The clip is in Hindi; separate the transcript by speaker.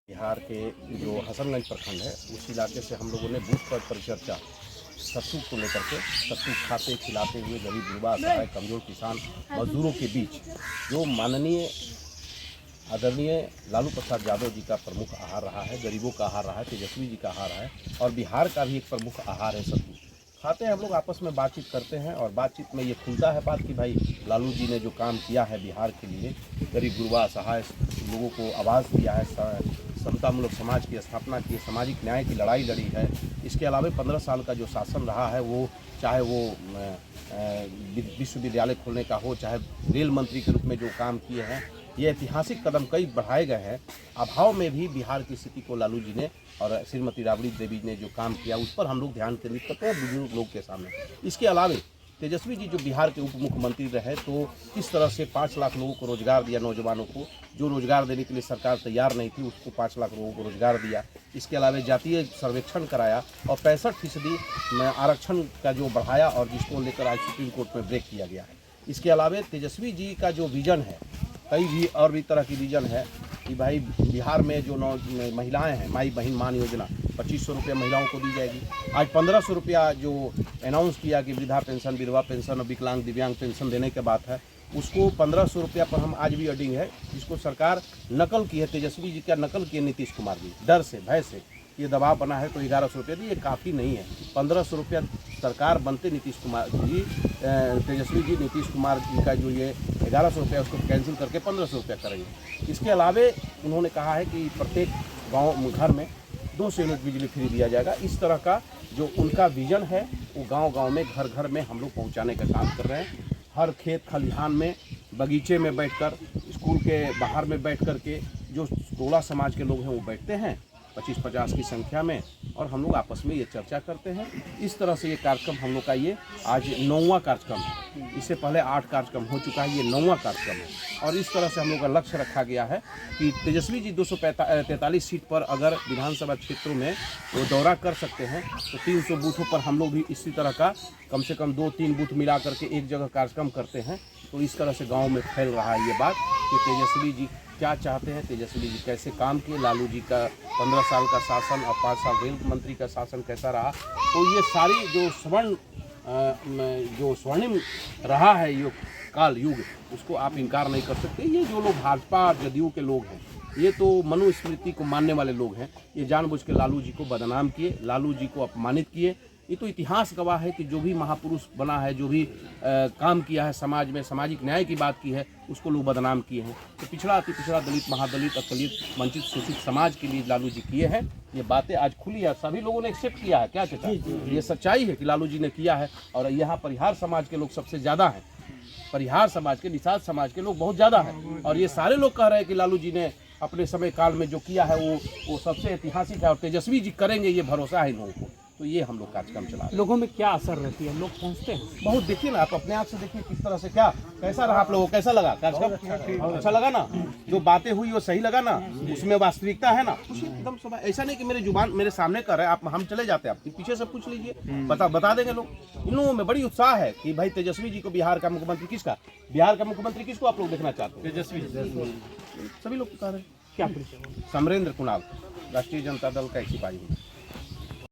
Speaker 1: बिहार के जो हसनगंज प्रखंड है उस इलाके से हम लोगों ने बूथ पर परिचर्चा सत्तू को लेकर के सत्तू खाते खिलाते हुए गरीब युवा असहाय कमजोर किसान मजदूरों के बीच जो माननीय आदरणीय लालू प्रसाद यादव जी का प्रमुख आहार रहा है, गरीबों का आहार रहा है, तेजस्वी जी का आहार है और बिहार का भी एक प्रमुख आहार है सत्तू। खाते हैं हम लोग आपस में बातचीत करते हैं और बातचीत में ये खुलता है बात कि भाई लालू जी ने जो काम किया है बिहार के लिए, गरीब गुरबा असहाय लोगों को आवाज़ दिया है, समतामूलक समाज की स्थापना की, सामाजिक न्याय की लड़ाई लड़ी है। इसके अलावा 15 साल का जो शासन रहा है वो चाहे वो विश्वविद्यालय खोलने का हो, चाहे रेल मंत्री के रूप में जो काम किए हैं, ये ऐतिहासिक कदम कई बढ़ाए गए हैं। अभाव में भी बिहार की स्थिति को लालू जी ने और श्रीमती राबड़ी देवी ने जो काम किया उस पर हम लोग ध्यान केंद्रित करते हैं बुजुर्ग लोग के सामने। इसके अलावा तेजस्वी जी जो बिहार के उप मुख्यमंत्री रहे तो किस तरह से 5 लाख लोगों को रोजगार दिया, नौजवानों को जो रोजगार देने के लिए सरकार तैयार नहीं थी उसको 5 लाख लोगों को रोजगार दिया। इसके अलावा जातीय सर्वेक्षण कराया और 65% में आरक्षण का जो बढ़ाया और जिसको लेकर आज सुप्रीम कोर्ट में ब्रेक किया गया है। इसके अलावा तेजस्वी जी का जो विजन है, कई भी और भी तरह की विजन है कि भाई बिहार में जो महिलाएं हैं, माई बहन मान योजना 2500 रुपये महिलाओं को दी जाएगी। आज 1500 रुपया जो अनाउंस किया कि वृद्धा पेंशन, विधवा पेंशन और विकलांग दिव्यांग पेंशन देने के बात है, उसको 1500 रुपया पर हम आज भी अडिंग है, जिसको सरकार नकल की है। तेजस्वी जी का नकल किए नीतीश कुमार जी, डर से भय से ये दबाव बना है तो 1100 रुपया दी, ये काफ़ी नहीं है। 1500 रुपया सरकार बनते नीतीश कुमार जी, तेजस्वी जी नीतीश कुमार जी का जो ये 1100 रुपया उसको कैंसिल करके 1500 रुपया करेंगे। इसके अलावा उन्होंने कहा है कि प्रत्येक गांव घर में 200 यूनिट बिजली फ्री दिया जाएगा। इस तरह का जो उनका विजन है वो गांव-गांव में घर घर में हम लोग पहुंचाने का काम कर रहे हैं। हर खेत खलिहान में, बगीचे में बैठकर, स्कूल के बाहर में बैठ कर के जो टोला समाज के लोग हैं वो बैठते हैं 25-50 की संख्या में और हम लोग आपस में ये चर्चा करते हैं। इस तरह से ये कार्यक्रम हम लोग का ये आज 9वां कार्यक्रम है। इससे पहले 8 कार्यक्रम हो चुका है, ये 9वां कार्यक्रम है और इस तरह से हम लोग का लक्ष्य रखा गया है कि तेजस्वी जी 243 सीट पर अगर विधानसभा क्षेत्रों में वो दौरा कर सकते हैं तो 300 बूथों पर हम लोग भी इसी तरह का कम से कम 2-3 बूथ मिला करके एक जगह कार्यक्रम करते हैं। तो इस तरह से गाँव में फैल रहा है ये बात कि तेजस्वी जी क्या चाहते हैं, तेजस्वी जी कैसे काम किए, लालू जी का 15 साल का शासन और 5 साल रेल मंत्री का शासन कैसा रहा। तो ये सारी जो स्वर्णिम रहा है ये काल युग, उसको आप इनकार नहीं कर सकते। ये जो लोग भाजपा और जदयू के लोग हैं, ये तो मनुस्मृति को मानने वाले लोग हैं। ये जानबूझ के लालू जी को बदनाम किए, लालू जी को अपमानित किए। ये तो इतिहास गवाह है कि जो भी महापुरुष बना है, जो भी काम किया है समाज में, सामाजिक न्याय की बात की है, उसको लोग बदनाम किए हैं। तो पिछड़ा अति पिछड़ा, दलित, महादलित, अकलित, वंचित, शोषित समाज के लिए लालू जी किए हैं। ये बातें आज खुली है, सभी लोगों ने एक्सेप्ट किया है। क्या चाचा, ये सच्चाई है कि लालू जी ने किया है और यहाँ परिहार समाज के लोग सबसे ज़्यादा हैं। परिहार समाज के, निषाद समाज के लोग बहुत ज़्यादा हैं और ये सारे लोग कह रहे हैं कि लालू जी ने अपने समय काल में जो किया है वो सबसे ऐतिहासिक है और तेजस्वी जी करेंगे, ये भरोसा है लोगों को। तो ये हम लोग कार्यक्रम चला रहे हैं।
Speaker 2: लोगों में क्या असर रहती है, लोग पहुँचते हैं
Speaker 1: बहुत। देखिए ना, आप अपने आप से देखिए किस तरह से, क्या कैसा रहा आप लोगों को, कैसा लगा कार्यक्रम? अच्छा लगा ना? जो बातें हुई वो सही लगा ना? उसमें वास्तविकता है ना? एकदम सब ऐसा नहीं कि मेरे जुबान मेरे सामने कर रहे हैं, आप हम चले जाते हैं, आप पीछे से पूछ लीजिए, बता देंगे लोग। इन लोगों में बड़ी उत्साह है कि भाई तेजस्वी जी को बिहार का मुख्यमंत्री किसका, बिहार का मुख्यमंत्री किसको आप लोग देखना चाहते हैं? तेजस्वी। सभी लोग कह रहे हैं।
Speaker 2: क्या परिचय?
Speaker 1: समरेंद्र कुणाल, राष्ट्रीय जनता दल का एक सिपाही हूँ।